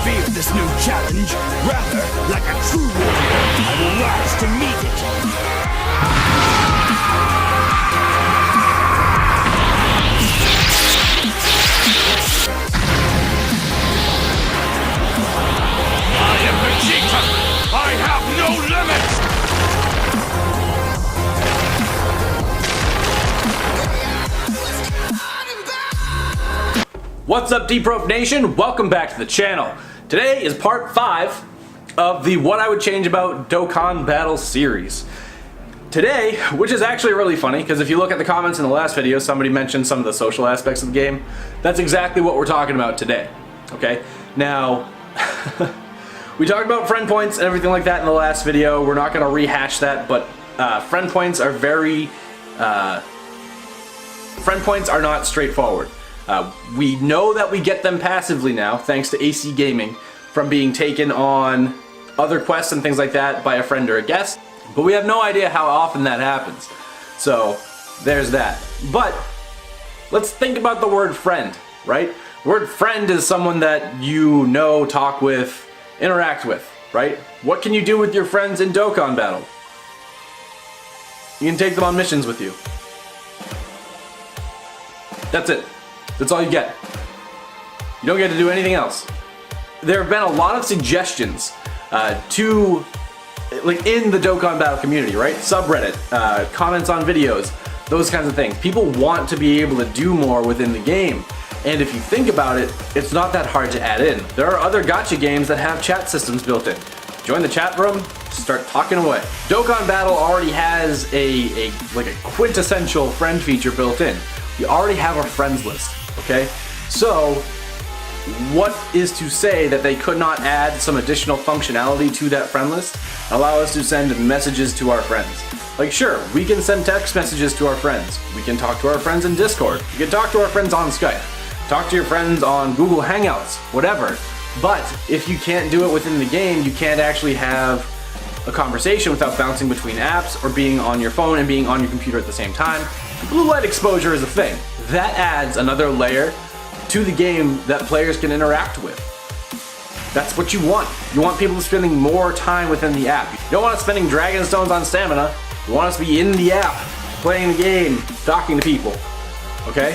fear this new challenge. Rather, like a true warrior, I will rise to meet it. I am Vegeta! I have no limits! What's up, D-Prof Nation? Welcome back to the channel. Today is part 5 of the What I Would Change About Dokkan Battle series. Today, which is actually really funny, because if you look at the comments in the last video, somebody mentioned some of the social aspects of the game. That's exactly what we're talking about today. Okay? Now, we talked about friend points and everything like that in the last video. We're not going to rehash that, but friend points are not straightforward. We know that we get them passively now, thanks to AC Gaming, from being taken on other quests and things like that by a friend or a guest, but we have no idea how often that happens. So, there's that. But, let's think about the word friend, right? The word friend is someone that you know, talk with, interact with, right? What can you do with your friends in Dokkan Battle? You can take them on missions with you. That's it. That's all you get. You don't get to do anything else. There have been a lot of suggestions in the Dokkan Battle community, right? Subreddit, comments on videos, those kinds of things. People want to be able to do more within the game. And if you think about it, it's not that hard to add in. There are other gacha games that have chat systems built in. Join the chat room, start talking away. Dokkan Battle already has a quintessential friend feature built in. We already have our friends list. Okay, so what is to say that they could not add some additional functionality to that friend list and allow us to send messages to our friends? Like, sure, we can send text messages to our friends. We can talk to our friends in Discord. You can talk to our friends on Skype. Talk to your friends on Google Hangouts, whatever. But if you can't do it within the game, you can't actually have a conversation without bouncing between apps or being on your phone and being on your computer at the same time. Blue light exposure is a thing. That adds another layer to the game that players can interact with. That's what you want. You want people spending more time within the app. You don't want us spending Dragon Stones on stamina. You want us to be in the app, playing the game, talking to people. Okay?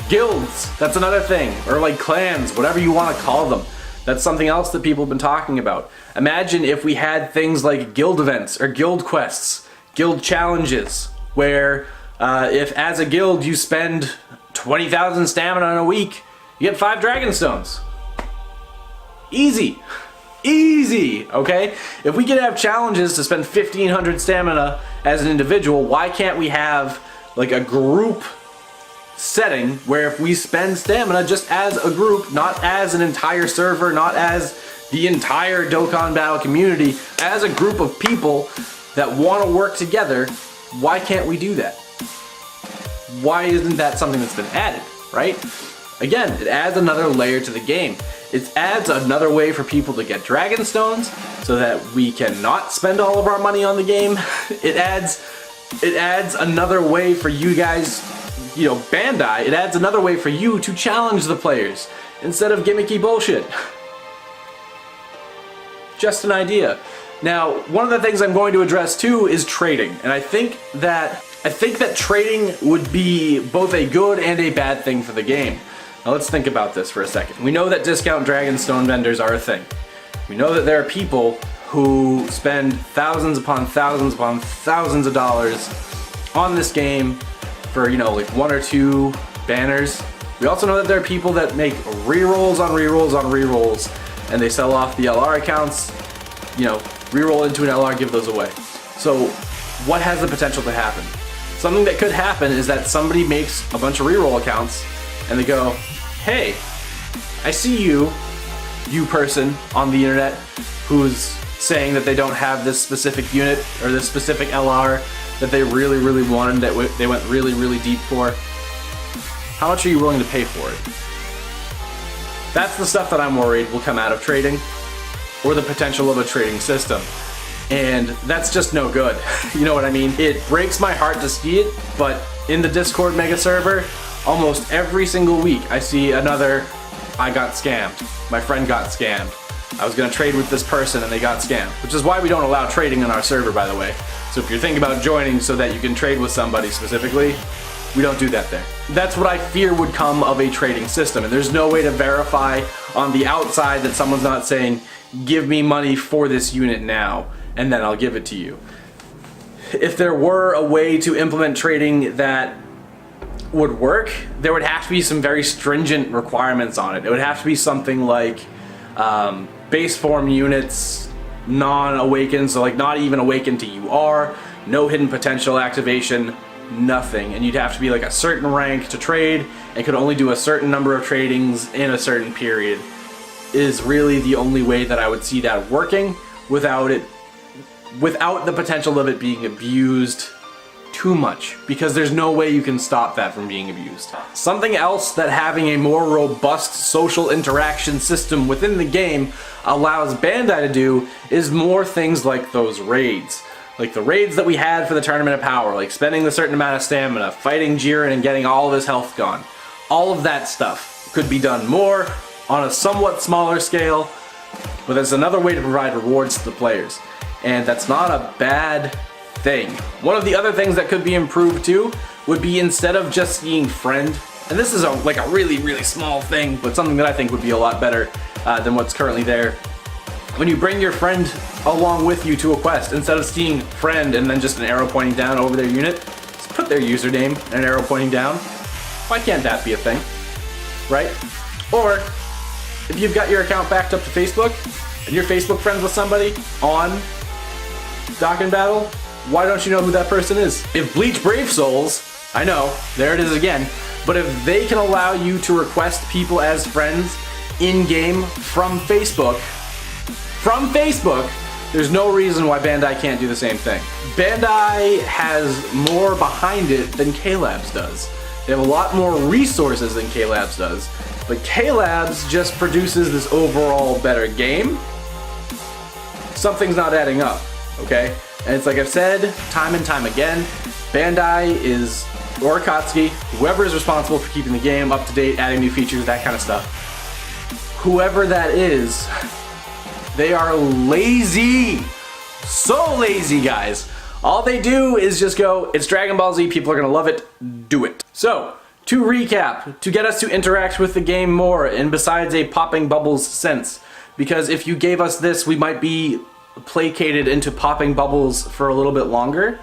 Guilds, that's another thing. Or like clans, whatever you want to call them. That's something else that people have been talking about. Imagine if we had things like guild events or guild quests, guild challenges, where if as a guild you spend 20,000 stamina in a week, you get 5 Dragon Stones. Easy. Easy, okay? If we could have challenges to spend 1,500 stamina as an individual, why can't we have like a group setting where if we spend stamina just as a group, not as an entire server, not as the entire Dokkan Battle community, as a group of people that want to work together, why can't we do that? Why isn't that something that's been added, right? Again, it adds another layer to the game. It adds another way for people to get Dragon Stones so that we cannot spend all of our money on the game. It adds another way for you guys, you know, Bandai, it adds another way for you to challenge the players instead of gimmicky bullshit. Just an idea. Now, one of the things I'm going to address too is trading, and I think that trading would be both a good and a bad thing for the game. Now let's think about this for a second. We know that discount Dragon Stone vendors are a thing. We know that there are people who spend thousands upon thousands upon thousands of dollars on this game for, you know, like 1 or 2 banners. We also know that there are people that make rerolls on rerolls on rerolls, and they sell off the LR accounts, you know, reroll into an LR, give those away. So what has the potential to happen? Something that could happen is that somebody makes a bunch of reroll accounts and they go, hey, I see you person on the internet who's saying that they don't have this specific unit or this specific LR that they really, really wanted, that they went really, really deep for. How much are you willing to pay for it? That's the stuff that I'm worried will come out of trading, or the potential of a trading system. And that's just no good. You know what I mean? It breaks my heart to see it, but in the Discord mega server, almost every single week I see another I got scammed. My friend got scammed. I was gonna trade with this person and they got scammed. Which is why we don't allow trading on our server, by the way. So if you're thinking about joining so that you can trade with somebody specifically, we don't do that there. That's what I fear would come of a trading system, and there's no way to verify on the outside that someone's not saying, give me money for this unit now, and then I'll give it to you. If there were a way to implement trading that would work, there would have to be some very stringent requirements on it. It would have to be something like base form units, non-awakened, so like not even awakened to UR, no hidden potential activation, nothing. And you'd have to be like a certain rank to trade and could only do a certain number of tradings in a certain period. Is really the only way that I would see that working without the potential of it being abused too much, because there's no way you can stop that from being abused. Something else that having a more robust social interaction system within the game allows Bandai to do is more things like those raids. Like the raids that we had for the Tournament of Power, like spending a certain amount of stamina, fighting Jiren and getting all of his health gone. All of that stuff could be done more on a somewhat smaller scale, but there's another way to provide rewards to the players. And that's not a bad thing. One of the other things that could be improved too would be, instead of just seeing friend, and this is like a really, really small thing, but something that I think would be a lot better than what's currently there. When you bring your friend along with you to a quest, instead of seeing friend and then just an arrow pointing down over their unit, just put their username and an arrow pointing down. Why can't that be a thing? Right? Or if you've got your account backed up to Facebook and you're Facebook friends with somebody on Dokkan Battle, why don't you know who that person is? If Bleach Brave Souls, I know, there it is again, but if they can allow you to request people as friends in-game from Facebook, there's no reason why Bandai can't do the same thing. Bandai has more behind it than K-Labs does. They have a lot more resources than K-Labs does, but K-Labs just produces this overall better game. Something's not adding up, okay? And it's like I've said time and time again, Bandai is, or Akatsuki, whoever is responsible for keeping the game up to date, adding new features, that kind of stuff. Whoever that is, they are lazy. So lazy, guys. All they do is just go, it's Dragon Ball Z, people are gonna love it, do it. So, to recap, to get us to interact with the game more, and besides a popping bubbles sense, because if you gave us this, we might be placated into popping bubbles for a little bit longer.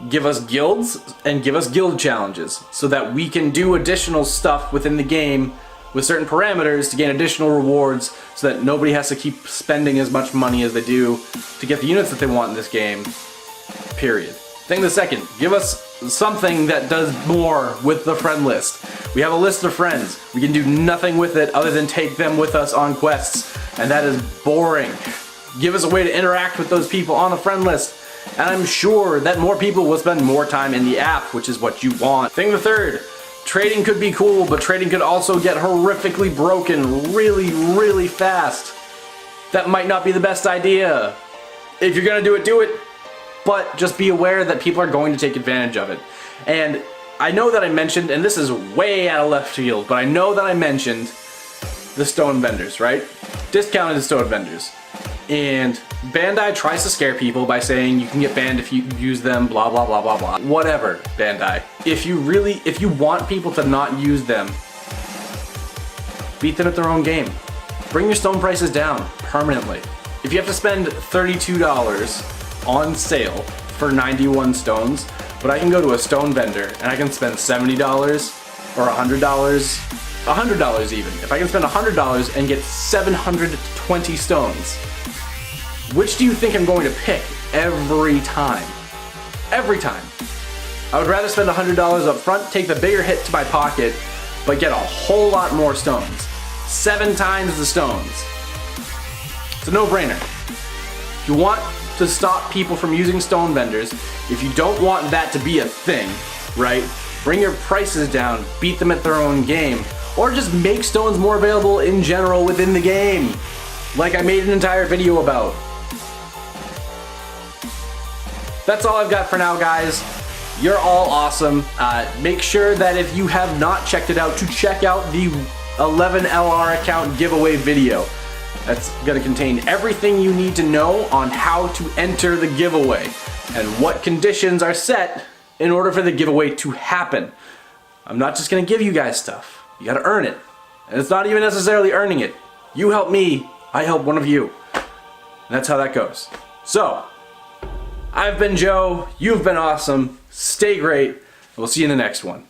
Give us guilds and give us guild challenges so that we can do additional stuff within the game with certain parameters to gain additional rewards, so that nobody has to keep spending as much money as they do to get the units that they want in this game, period. Thing the second, give us something that does more with the friend list. We have a list of friends. We can do nothing with it other than take them with us on quests, and that is boring. Give us a way to interact with those people on the friend list, and I'm sure that more people will spend more time in the app, which is what you want. Thing the third, trading could be cool, but trading could also get horrifically broken really, really fast. That might not be the best idea. If you're gonna do it, but just be aware that people are going to take advantage of it. And I know that I mentioned, and this is way out of left field, but I know that I mentioned the stone vendors, right? Discounted stone vendors. And Bandai tries to scare people by saying you can get banned if you use them, blah, blah, blah, blah, blah. Whatever, Bandai. If you want people to not use them, beat them at their own game. Bring your stone prices down permanently. If you have to spend $32 on sale for 91 stones, but I can go to a stone vendor and I can spend $70 or $100, $100 even. If I can spend $100 and get 720 stones, which do you think I'm going to pick every time? Every time. I would rather spend $100 up front, take the bigger hit to my pocket, but get a whole lot more stones. 7 times the stones. It's a no-brainer. If you want to stop people from using stone vendors, if you don't want that to be a thing, right? Bring your prices down, beat them at their own game, or just make stones more available in general within the game, like I made an entire video about. That's all I've got for now, guys. You're all awesome. Make sure that if you have not checked it out, to check out the 11 LR account giveaway video. That's gonna contain everything you need to know on how to enter the giveaway and what conditions are set in order for the giveaway to happen. I'm not just gonna give you guys stuff. You gotta earn it. And it's not even necessarily earning it. You help me, I help one of you. And that's how that goes. So, I've been Joe, you've been awesome, stay great, and we'll see you in the next one.